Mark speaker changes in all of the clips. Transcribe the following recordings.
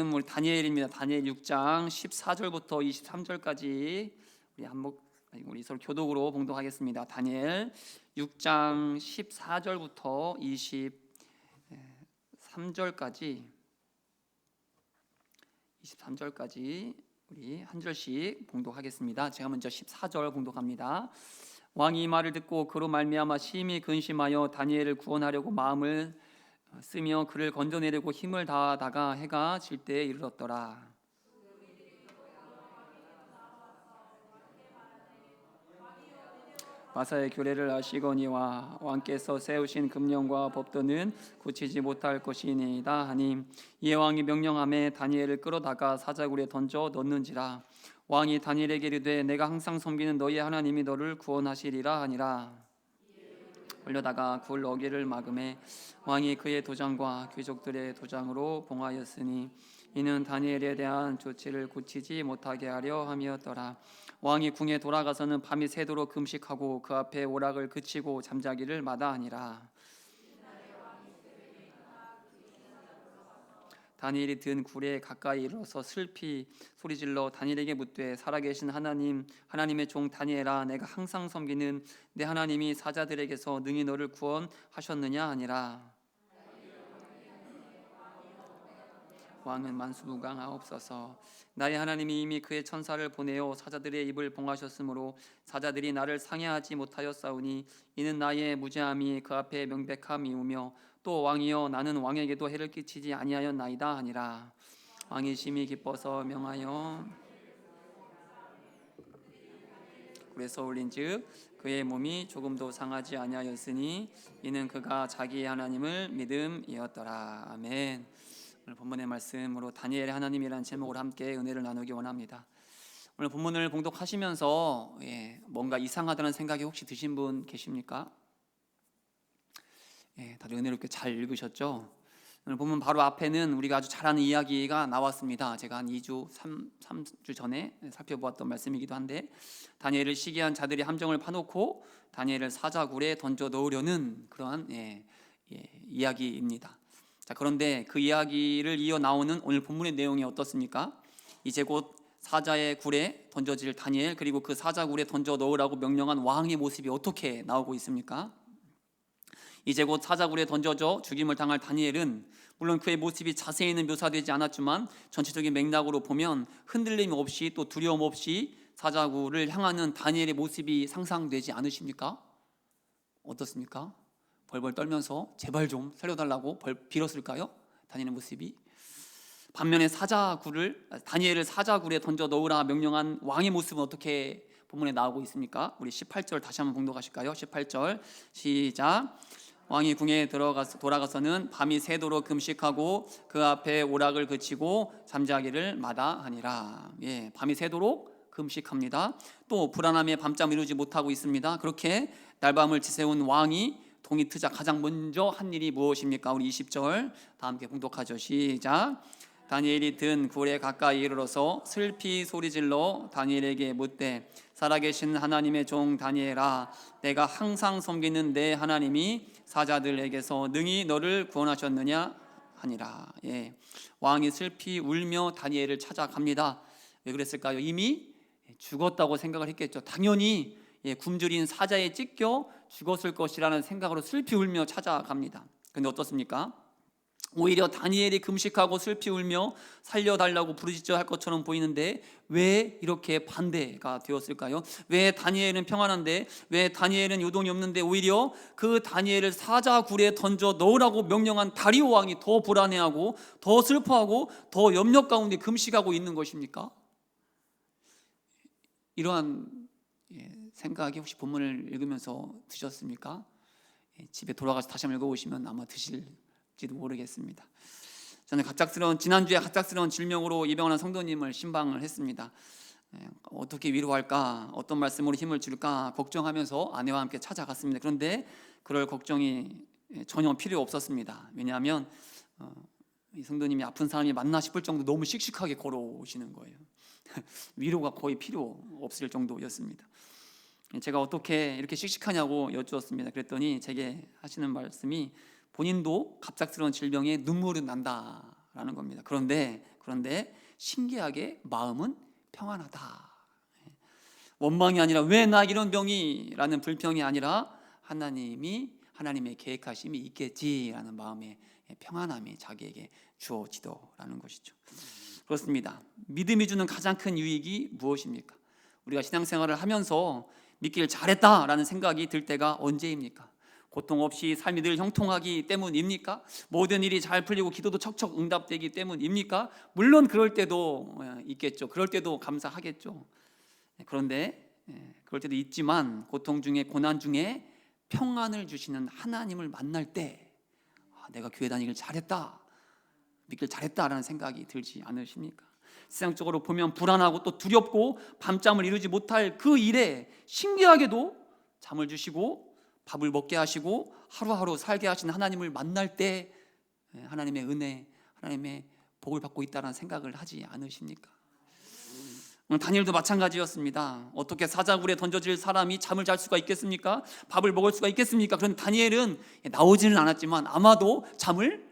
Speaker 1: 우리 다니엘입니다. 다니엘 6장 14절부터 23절까지 우리 서로 교독으로 봉독하겠습니다. 다니엘 6장 14절부터 23절까지 우리 한 절씩 봉독하겠습니다. 제가 먼저 14절 봉독합니다. 왕이 이 말을 듣고 그로 말미암아 심히 근심하여 다니엘을 구원하려고 마음을 쓰며 그를 건져내려고 힘을 다하다가 해가 질 때에 이르렀더라. 마사의 규례를 아시거니와 왕께서 세우신 금령과 법도는 고치지 못할 것이니이다 하니, 이에 왕이 명령하매 다니엘을 끌어다가 사자굴에 던져 넣는지라. 왕이 다니엘에게 이르되 내가 항상 섬기는 너희 하나님이 너를 구원하시리라 하니라. 올려다가 굴 어귀를 막음에 왕이 그의 도장과 귀족들의 도장으로 봉하였으니 이는 다니엘에 대한 조치를 고치지 못하게 하려 함이었더라. 왕이 궁에 돌아가서는 밤이 새도록 금식하고 그 앞에 오락을 그치고 잠자기를 마다하니라. 다니엘이 든 굴에 가까이 이르러서 슬피 소리질러 다니엘에게 묻되 살아계신 하나님의 종 다니엘아, 내가 항상 섬기는 내 하나님이 사자들에게서 능히 너를 구원하셨느냐 하니라. 왕은 만수무강하옵소서. 나의 하나님이 이미 그의 천사를 보내어 사자들의 입을 봉하셨으므로 사자들이 나를 상해하지 못하였사오니 이는 나의 무죄함이 그 앞에 명백함이오며 또 왕이여 나는 왕에게도 해를 끼치지 아니하였나이다 하니라. 왕이 심히 기뻐서 명하여 굴에서 올린즉 그의 몸이 조금도 상하지 아니하였으니 이는 그가 자기의 하나님을 믿음이었더라. 아멘. 오늘 본문의 말씀으로 다니엘의 하나님이라는 제목으로 함께 은혜를 나누기 원합니다. 오늘 본문을 봉독하시면서 뭔가 이상하다는 생각이 혹시 드신 분 계십니까? 다들 은혜롭게 잘 읽으셨죠? 오늘 본문 바로 앞에는 우리가 아주 잘 아는 이야기가 나왔습니다. 제가 한 3주 전에 살펴보았던 말씀이기도 한데, 다니엘을 시기한 자들이 함정을 파놓고 다니엘을 사자굴에 던져 넣으려는 그러한 이야기입니다. 자, 그런데 그 이야기를 이어 나오는 오늘 본문의 내용이 어떻습니까? 이제 곧 사자의 굴에 던져질 다니엘, 그리고 그 사자굴에 던져 넣으라고 명령한 왕의 모습이 어떻게 나오고 있습니까? 이제 곧 사자굴에 던져져 죽임을 당할 다니엘은 물론 그의 모습이 자세히는 묘사되지 않았지만 전체적인 맥락으로 보면 흔들림 없이 또 두려움 없이 사자굴을 향하는 다니엘의 모습이 상상되지 않으십니까? 어떻습니까? 벌벌 떨면서 제발 좀 살려달라고 빌었을까요? 다니엘의 모습이. 반면에 다니엘을 사자굴에 던져 넣으라 명령한 왕의 모습은 어떻게 본문에 나오고 있습니까? 우리 18절 다시 한번 봉독하실까요? 18절 시작. 왕이 궁에 돌아가서는 밤이 새도록 금식하고 그 앞에 오락을 그치고 잠자기를 마다하니라. 밤이 새도록 금식합니다. 또 불안함에 밤잠 이루지 못하고 있습니다. 그렇게 날밤을 지새운 왕이 동이 트자 가장 먼저 한 일이 무엇입니까? 우리 20절 다 함께 봉독하죠. 시작. 다니엘이 든 굴에 가까이 이르러서 슬피 소리질러 다니엘에게 묻되 살아계신 하나님의 종 다니엘아, 내가 항상 섬기는 내 하나님이 사자들에게서 능히 너를 구원하셨느냐 하니라. 왕이 슬피 울며 다니엘을 찾아갑니다. 왜 그랬을까요? 이미 죽었다고 생각을 했겠죠. 당연히 굶주린 사자에 찢겨 죽었을 것이라는 생각으로 슬피 울며 찾아갑니다. 그런데 어떻습니까? 오히려 다니엘이 금식하고 슬피 울며 살려달라고 부르짖어 할 것처럼 보이는데 왜 이렇게 반대가 되었을까요? 왜 다니엘은 평안한데, 왜 다니엘은 요동이 없는데 오히려 그 다니엘을 사자굴에 던져 넣으라고 명령한 다리오 왕이 더 불안해하고 더 슬퍼하고 더 염려 가운데 금식하고 있는 것입니까? 이러한 생각이 혹시 본문을 읽으면서 드셨습니까? 집에 돌아가서 다시 한번 읽어보시면 아마 드실지도 모르겠습니다. 저는 지난주에 갑작스러운 질병으로 입원한 성도님을 신방을 했습니다. 어떻게 위로할까, 어떤 말씀으로 힘을 줄까 걱정하면서 아내와 함께 찾아갔습니다. 그런데 그럴 걱정이 전혀 필요 없었습니다. 왜냐하면 이 성도님이 아픈 사람이 맞나 싶을 정도 너무 씩씩하게 걸어오시는 거예요. 위로가 거의 필요 없을 정도였습니다. 제가 어떻게 이렇게 씩씩하냐고 여쭈었습니다. 그랬더니 제게 하시는 말씀이 본인도 갑작스러운 질병에 눈물은 난다라는 겁니다. 그런데 그런데 신기하게 마음은 평안하다. 원망이 아니라 왜 나 이런 병이 라는 불평이 아니라 하나님의 계획하심이 있겠지라는 마음의 평안함이 자기에게 주어지더라는 것이죠. 그렇습니다. 믿음이 주는 가장 큰 유익이 무엇입니까? 우리가 신앙생활을 하면서 믿기를 잘했다라는 생각이 들 때가 언제입니까? 고통 없이 삶이 늘 형통하기 때문입니까? 모든 일이 잘 풀리고 기도도 척척 응답되기 때문입니까? 물론 그럴 때도 있겠죠. 그럴 때도 감사하겠죠. 그런데 그럴 때도 있지만 고통 중에 고난 중에 평안을 주시는 하나님을 만날 때 내가 교회 다니길 잘했다, 믿길 잘했다라는 생각이 들지 않으십니까? 세상적으로 보면 불안하고 또 두렵고 밤잠을 이루지 못할 그 일에 신기하게도 잠을 주시고 밥을 먹게 하시고 하루하루 살게 하시는 하나님을 만날 때 하나님의 은혜, 하나님의 복을 받고 있다는 생각을 하지 않으십니까? 다니엘도 마찬가지였습니다. 어떻게 사자굴에 던져질 사람이 잠을 잘 수가 있겠습니까? 밥을 먹을 수가 있겠습니까? 그런데 다니엘은 나오지는 않았지만 아마도 잠을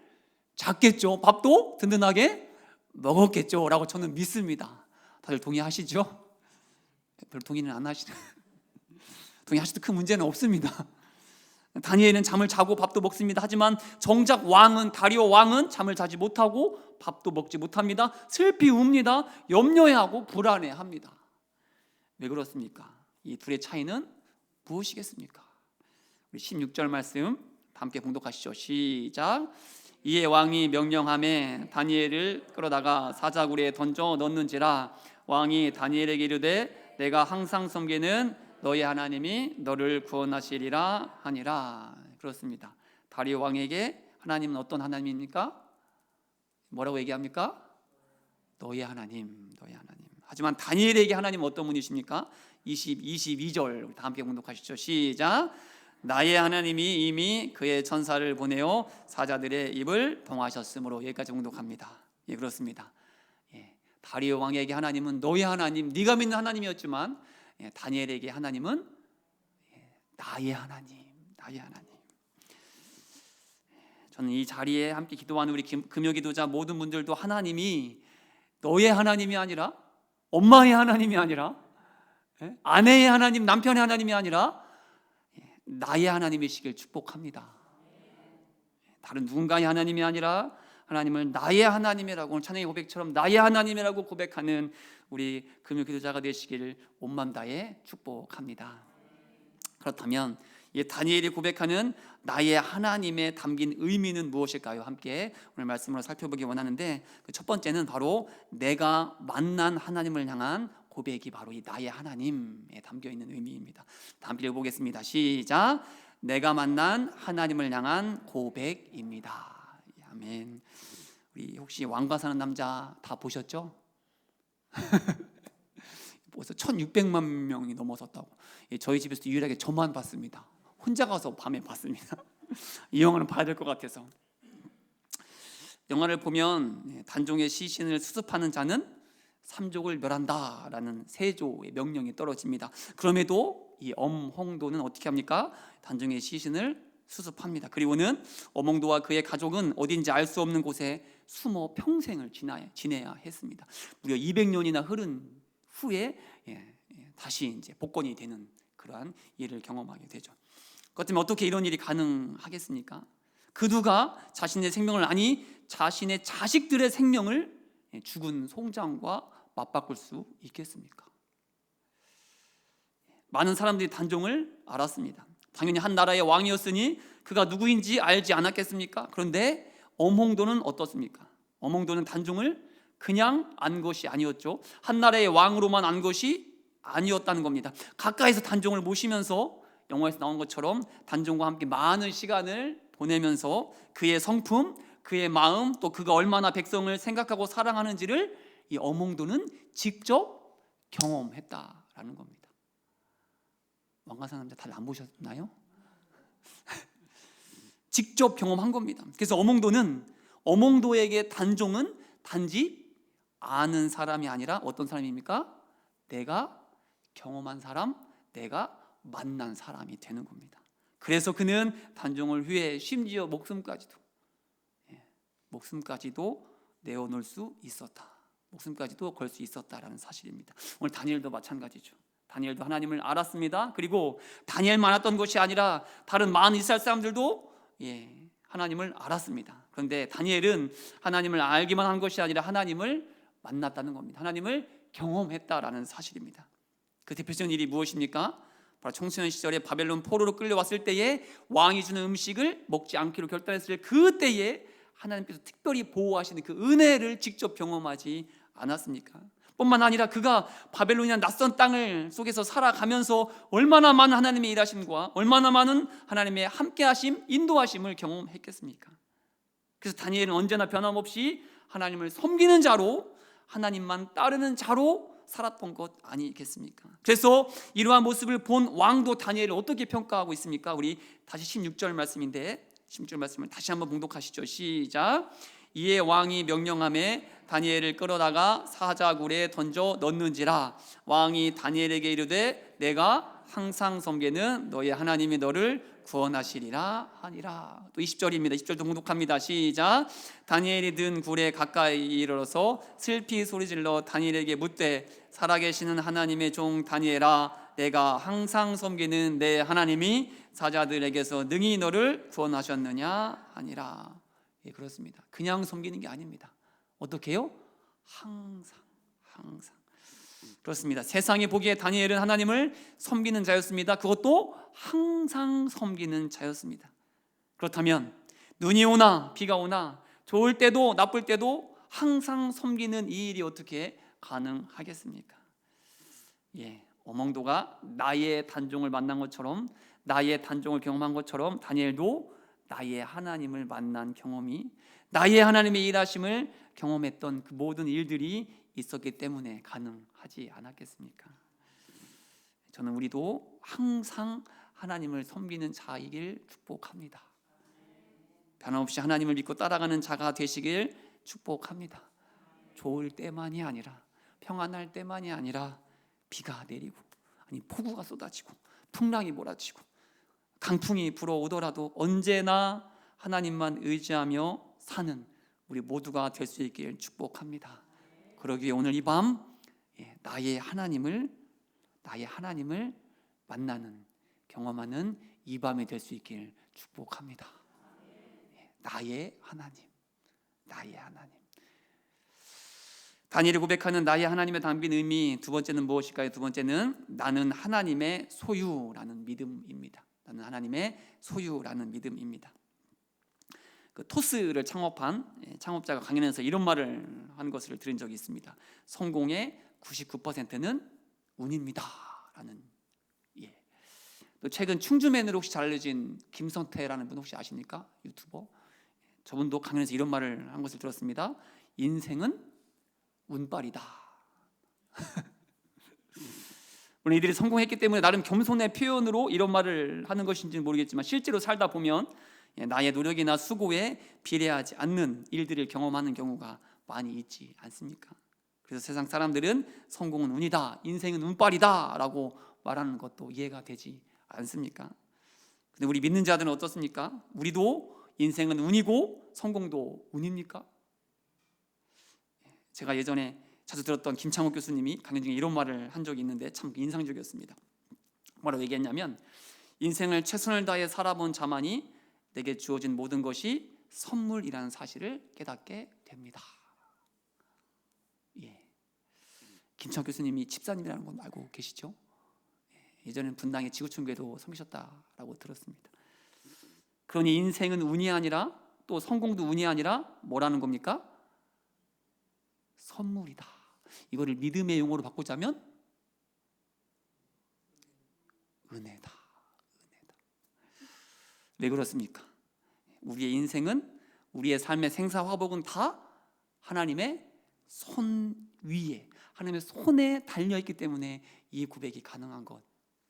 Speaker 1: 잤겠죠. 밥도 든든하게 먹었겠죠 라고 저는 믿습니다. 다들 동의하시죠? 별로 동의는 안 하시죠? 동의하셔도 큰 문제는 없습니다. 다니엘은 잠을 자고 밥도 먹습니다. 하지만 정작 다리오 왕은 잠을 자지 못하고 밥도 먹지 못합니다. 슬피 웁니다. 염려해하고 불안해합니다. 왜 그렇습니까? 이 둘의 차이는 무엇이겠습니까? 우리 16절 말씀 함께 봉독하시죠. 시작. 이에 왕이 명령하매 다니엘을 끌어다가 사자굴에 던져 넣는지라. 왕이 다니엘에게 이르되 내가 항상 섬기는 너의 하나님이 너를 구원하시리라 하니라. 그렇습니다. 다리오 왕에게 하나님은 어떤 하나님입니까? 뭐라고 얘기합니까? 너의 하나님, 너의 하나님. 하지만 다니엘에게 하나님은 어떤 분이십니까? 22절 다 함께 공독하시죠. 시작. 나의 하나님이 이미 그의 천사를 보내어 사자들의 입을 동하셨으므로. 여기까지 공독합니다. 예, 그렇습니다. 다리오 왕에게 하나님은 너의 하나님, 네가 믿는 하나님이었지만 다니엘에게 하나님은 나의 하나님, 나의 하나님. 저는 이 자리에 함께 기도하는 우리 금요기도자 모든 분들도 하나님이 너의 하나님이 아니라, 엄마의 하나님이 아니라, 아내의 하나님, 남편의 하나님이 아니라 나의 하나님이시길 축복합니다. 다른 누군가의 하나님이 아니라 하나님을 나의 하나님이라고, 오늘 찬양의 고백처럼 나의 하나님이라고 고백하는 우리 금요기도자가 되시기를 온맘 다해 축복합니다. 그렇다면 이 다니엘이 고백하는 나의 하나님에 담긴 의미는 무엇일까요? 함께 오늘 말씀으로 살펴보기 원하는데, 그 첫 번째는 바로 내가 만난 하나님을 향한 고백이 바로 이 나의 하나님에 담겨 있는 의미입니다. 함께 읽어보겠습니다. 시작. 내가 만난 하나님을 향한 고백입니다. 아멘. 우리 혹시 왕과 사는 남자 다 보셨죠? 벌써 1600만 명이 넘어섰다고. 저희 집에서 유일하게 저만 봤습니다. 혼자 가서 밤에 봤습니다. 이 영화는 봐야 될 것 같아서. 영화를 보면 단종의 시신을 수습하는 자는 삼족을 멸한다라는 세조의 명령이 떨어집니다. 그럼에도 이 엄홍도는 어떻게 합니까? 단종의 시신을 수습합니다. 그리고는 엄홍도와 그의 가족은 어딘지 알 수 없는 곳에 숨어 평생을 지내야 했습니다. 무려 200년이나 흐른 후에 다시 이제 복권이 되는 그러한 일을 경험하게 되죠. 그렇다면 어떻게 이런 일이 가능하겠습니까? 그 누가 자신의 생명을, 아니 자신의 자식들의 생명을 죽은 송장과 맞바꿀 수 있겠습니까? 많은 사람들이 단종을 알았습니다. 당연히 한 나라의 왕이었으니 그가 누구인지 알지 않았겠습니까? 그런데 엄홍도는 어떻습니까? 엄홍도는 단종을 그냥 안 것이 아니었죠. 한 나라의 왕으로만 안 것이 아니었다는 겁니다. 가까이서 단종을 모시면서 영화에서 나온 것처럼 단종과 함께 많은 시간을 보내면서 그의 성품, 그의 마음, 또 그가 얼마나 백성을 생각하고 사랑하는지를 이 엄홍도는 직접 경험했다라는 겁니다. 왕가상 남자 다들 안 보셨나요? 직접 경험한 겁니다. 그래서 엄홍도에게 단종은 단지 아는 사람이 아니라 어떤 사람입니까? 내가 경험한 사람, 내가 만난 사람이 되는 겁니다. 그래서 그는 단종을 위해 심지어 목숨까지도 내어놓을 수 있었다. 목숨까지도 걸 수 있었다라는 사실입니다. 오늘 다니엘도 마찬가지죠. 다니엘도 하나님을 알았습니다. 그리고 다니엘만 알았던 것이 아니라 다른 많은 이스라엘 사람들도 하나님을 알았습니다. 그런데 다니엘은 하나님을 알기만 한 것이 아니라 하나님을 만났다는 겁니다. 하나님을 경험했다라는 사실입니다. 그 대표적인 일이 무엇입니까? 바로 청소년 시절에 바벨론 포로로 끌려왔을 때에 왕이 주는 음식을 먹지 않기로 결단했을 그때에 하나님께서 특별히 보호하시는 그 은혜를 직접 경험하지 않았습니까? 뿐만 아니라 그가 바벨론이라는 낯선 땅을 속에서 살아가면서 얼마나 많은 하나님의 일하심과 얼마나 많은 하나님의 함께하심, 인도하심을 경험했겠습니까? 그래서 다니엘은 언제나 변함없이 하나님을 섬기는 자로, 하나님만 따르는 자로 살았던 것 아니겠습니까? 그래서 이러한 모습을 본 왕도 다니엘을 어떻게 평가하고 있습니까? 우리 다시 16절 말씀인데 16절 말씀을 다시 한번 봉독하시죠. 시작. 이에 왕이 명령하매 다니엘을 끌어다가 사자굴에 던져 넣는지라. 왕이 다니엘에게 이르되 내가 항상 섬기는 너의 하나님이 너를 구원하시리라 하니라. 또 20절입니다. 20절도 봉독합니다. 시작. 다니엘이 든 굴에 가까이 이르러서 슬피 소리질러 다니엘에게 묻되 살아계시는 하나님의 종 다니엘아, 내가 항상 섬기는 내 하나님이 사자들에게서 능히 너를 구원하셨느냐 하니라. 그렇습니다. 그냥 섬기는 게 아닙니다. 어떻게 해요? 항상. 그렇습니다. 세상이 보기에 다니엘은 하나님을 섬기는 자였습니다. 그것도 항상 섬기는 자였습니다. 그렇다면 눈이 오나 비가 오나 좋을 때도 나쁠 때도 항상 섬기는 이 일이 어떻게 가능하겠습니까? 어몽도가 나의 단종을 만난 것처럼, 나의 단종을 경험한 것처럼 다니엘도 나의 하나님을 만난 경험이, 나의 하나님의 일하심을 경험했던 그 모든 일들이 있었기 때문에 가능하지 않았겠습니까? 저는 우리도 항상 하나님을 섬기는 자이길 축복합니다. 변함없이 하나님을 믿고 따라가는 자가 되시길 축복합니다. 좋을 때만이 아니라, 평안할 때만이 아니라 비가 내리고, 아니 폭우가 쏟아지고 풍랑이 몰아치고 강풍이 불어오더라도 언제나 하나님만 의지하며 사는 우리 모두가 될 수 있길 축복합니다. 그러기 위해 오늘 이 밤 나의 하나님을 만나는, 경험하는 이 밤이 될 수 있길 축복합니다. 나의 하나님. 다니엘이 고백하는 나의 하나님의 담긴 의미, 두 번째는 무엇일까요? 두 번째는 나는 하나님의 소유라는 믿음입니다. 나는 하나님의 소유라는 믿음입니다. 그 토스를 창업한 창업자가 강연에서 이런 말을 한 것을 들은 적이 있습니다. 성공의 99%는 운입니다라는. 또 최근 충주맨으로 혹시 잘 알려진 김성태라는 분 혹시 아십니까? 유튜버. 저분도 강연에서 이런 말을 한 것을 들었습니다. 인생은 운빨이다. 물론 이들이 성공했기 때문에 나름 겸손의 표현으로 이런 말을 하는 것인지는 모르겠지만 실제로 살다 보면 나의 노력이나 수고에 비례하지 않는 일들을 경험하는 경우가 많이 있지 않습니까? 그래서 세상 사람들은 성공은 운이다, 인생은 운빨이다 라고 말하는 것도 이해가 되지 않습니까? 근데 우리 믿는 자들은 어떻습니까? 우리도 인생은 운이고 성공도 운입니까? 제가 예전에 자주 들었던 김창욱 교수님이 강연 중에 이런 말을 한 적이 있는데 참 인상적이었습니다. 뭐라고 얘기했냐면, 인생을 최선을 다해 살아본 자만이 내게 주어진 모든 것이 선물이라는 사실을 깨닫게 됩니다. 김창욱 교수님이 집사님이라는 건 알고 계시죠? 예전에는 분당의 지구촌교회도 섬기셨다라고 들었습니다. 그러니 인생은 운이 아니라, 또 성공도 운이 아니라 뭐라는 겁니까? 선물이다. 이거를 믿음의 용어로 바꾸자면 은혜다. 왜 그렇습니까? 우리의 인생은, 우리의 삶의 생사화복은 다 하나님의 손 위에, 하나님의 손에 달려있기 때문에 이 고백이 가능한 것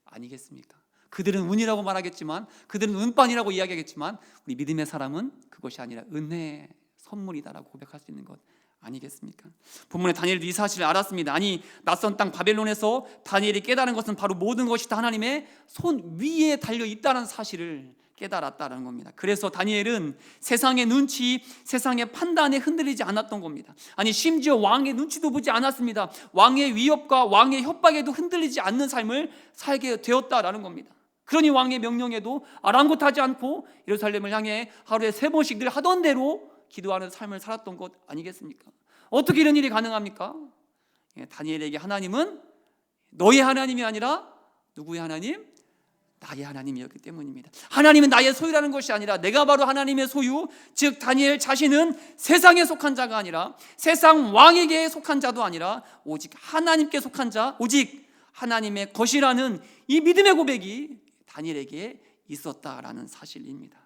Speaker 1: 아니겠습니까? 그들은 운이라고 말하겠지만, 그들은 운빨이라고 이야기하겠지만, 우리 믿음의 사람은 그것이 아니라 은혜의 선물이다라고 고백할 수 있는 것 아니겠습니까? 본문에 다니엘도 이 사실을 알았습니다. 아니, 낯선 땅 바벨론에서 다니엘이 깨달은 것은 바로 모든 것이 다 하나님의 손 위에 달려있다는 사실을 깨달았다라는 겁니다. 그래서 다니엘은 세상의 눈치, 세상의 판단에 흔들리지 않았던 겁니다. 아니 심지어 왕의 눈치도 보지 않았습니다. 왕의 위협과 왕의 협박에도 흔들리지 않는 삶을 살게 되었다라는 겁니다. 그러니 왕의 명령에도 아랑곳하지 않고 예루살렘을 향해 하루에 3번씩 늘 하던 대로 기도하는 삶을 살았던 것 아니겠습니까? 어떻게 이런 일이 가능합니까? 다니엘에게 하나님은 너의 하나님이 아니라 누구의 하나님? 나의 하나님이었기 때문입니다. 하나님은 나의 소유라는 것이 아니라 내가 바로 하나님의 소유, 즉 다니엘 자신은 세상에 속한 자가 아니라 세상 왕에게 속한 자도 아니라 오직 하나님께 속한 자, 오직 하나님의 것이라는 이 믿음의 고백이 다니엘에게 있었다라는 사실입니다.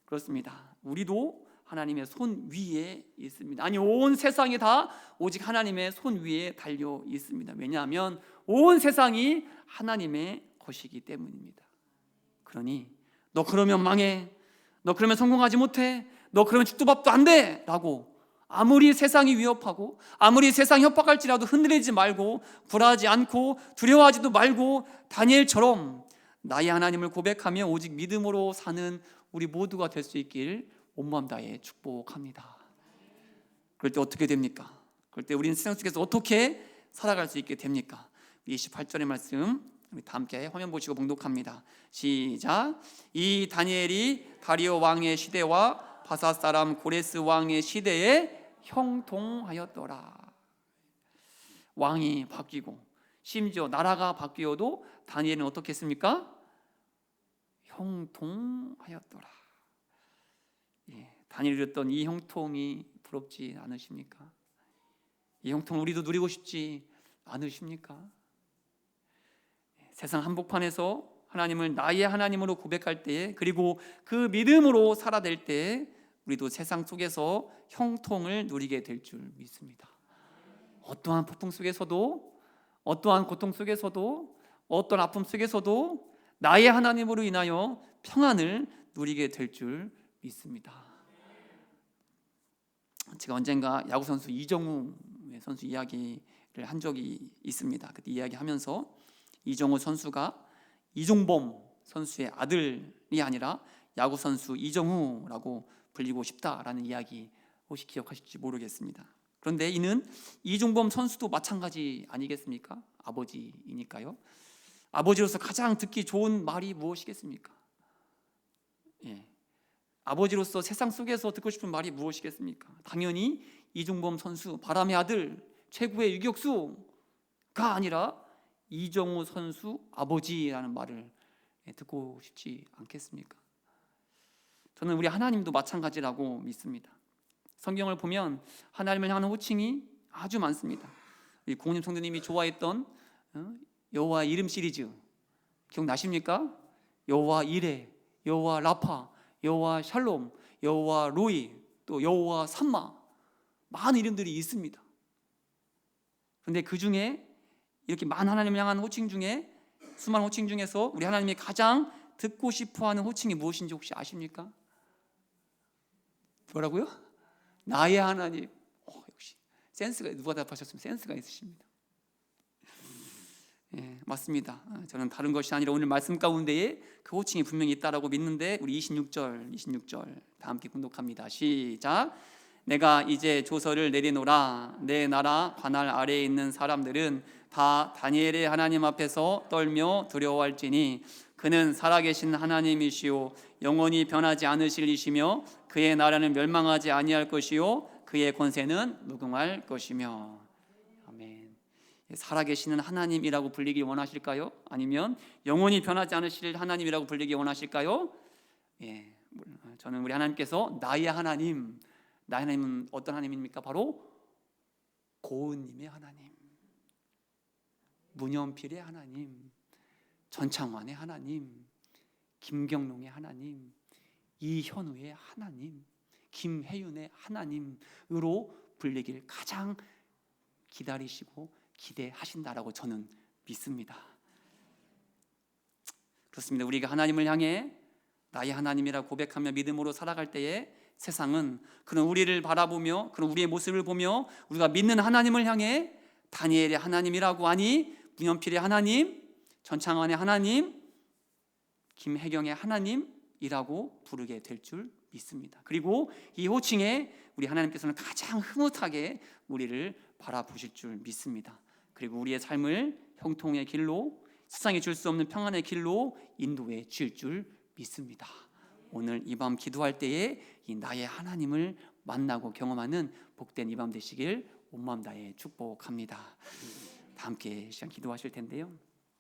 Speaker 1: 그렇습니다. 우리도 하나님의 손 위에 있습니다. 아니 온 세상이 다 오직 하나님의 손 위에 달려 있습니다. 왜냐하면 온 세상이 하나님의 것이기 때문입니다. 그러니 너 그러면 망해, 너 그러면 성공하지 못해, 너 그러면 죽도 밥도 안 돼 라고 아무리 세상이 위협하고 아무리 세상이 협박할지라도 흔들리지 말고 굴하지 않고 두려워하지도 말고 다니엘처럼 나의 하나님을 고백하며 오직 믿음으로 사는 우리 모두가 될 수 있길 온마음 다해 축복합니다. 그럴 때 어떻게 됩니까? 그럴 때 우리는 세상 속에서 어떻게 살아갈 수 있게 됩니까? 28절의 말씀 우리 다 함께 화면 보시고 봉독합니다. 시작. 이 다니엘이 다리오 왕의 시대와 바사 사람 고레스 왕의 시대에 형통하였더라. 왕이 바뀌고 심지어 나라가 바뀌어도 다니엘은 어떻게 했습니까? 형통하였더라. 다니엘이 누렸던 이 형통이 부럽지 않으십니까? 이 형통 우리도 누리고 싶지 않으십니까? 세상 한복판에서 하나님을 나의 하나님으로 고백할 때에 그리고 그 믿음으로 살아낼 때에 우리도 세상 속에서 형통을 누리게 될 줄 믿습니다. 어떠한 폭풍 속에서도 어떠한 고통 속에서도 어떤 아픔 속에서도 나의 하나님으로 인하여 평안을 누리게 될 줄 믿습니다. 제가 언젠가 야구 선수 이정우 선수 이야기를 한 적이 있습니다. 그때 이야기하면서 이정우 선수가 이종범 선수의 아들이 아니라 야구 선수 이정우라고 불리고 싶다라는 이야기 혹시 기억하실지 모르겠습니다. 그런데 이는 이종범 선수도 마찬가지 아니겠습니까? 아버지이니까요. 아버지로서 가장 듣기 좋은 말이 무엇이겠습니까? 아버지로서 세상 속에서 듣고 싶은 말이 무엇이겠습니까? 당연히 이종범 선수 바람의 아들 최고의 유격수가 아니라 이정우 선수 아버지라는 말을 듣고 싶지 않겠습니까? 저는 우리 하나님도 마찬가지라고 믿습니다. 성경을 보면 하나님을 향하는 호칭이 아주 많습니다. 우리 공님 성도님이 좋아했던 여호와 이름 시리즈 기억나십니까? 여호와 이레, 여호와 라파, 여호와 샬롬, 여호와 로이, 또 여호와 삼마 많은 이름들이 있습니다. 그런데 그 중에 이렇게 많은 하나님을 향한 호칭 중에 수많은 호칭 중에서 우리 하나님이 가장 듣고 싶어하는 호칭이 무엇인지 혹시 아십니까? 뭐라고요? 나의 하나님. 역시 센스가 누가 답하셨으면 센스가 있으십니다. 맞습니다. 저는 다른 것이 아니라 오늘 말씀 가운데에 그 호칭이 분명히 있다라고 믿는데 우리 26절 다 함께 군독합니다. 시작. 내가 이제 조서를 내리노라. 내 나라 관할 아래에 있는 사람들은 다 다니엘의 하나님 앞에서 떨며 두려워할지니 그는 살아계신 하나님이시요 영원히 변하지 않으실 이시며 그의 나라는 멸망하지 아니할 것이요 그의 권세는 무궁할 것이며. 아멘. 살아계시는 하나님이라고 불리기 원하실까요? 아니면 영원히 변하지 않으실 하나님이라고 불리기 원하실까요? 저는 우리 하나님께서 나의 하나님, 나의 하나님은 어떤 하나님입니까? 바로 고은님의 하나님, 문연필의 하나님, 전창환의 하나님, 김경롱의 하나님, 이현우의 하나님, 김혜윤의 하나님으로 불리길 가장 기다리시고 기대하신다라고 저는 믿습니다. 그렇습니다. 우리가 하나님을 향해 나의 하나님이라 고백하며 믿음으로 살아갈 때에 세상은 그런 우리를 바라보며 그런 우리의 모습을 보며 우리가 믿는 하나님을 향해 다니엘의 하나님이라고 하니 문연필의 하나님, 전창환의 하나님, 김혜경의 하나님 이라고 부르게 될 줄 믿습니다. 그리고 이 호칭에 우리 하나님께서는 가장 흐뭇하게 우리를 바라보실 줄 믿습니다. 그리고 우리의 삶을 형통의 길로, 세상이 줄 수 없는 평안의 길로 인도해 주실 줄 믿습니다. 오늘 이 밤 기도할 때에 이 나의 하나님을 만나고 경험하는 복된 이 밤 되시길 온 마음 다해 축복합니다. 다 함께 시간 기도하실 텐데요.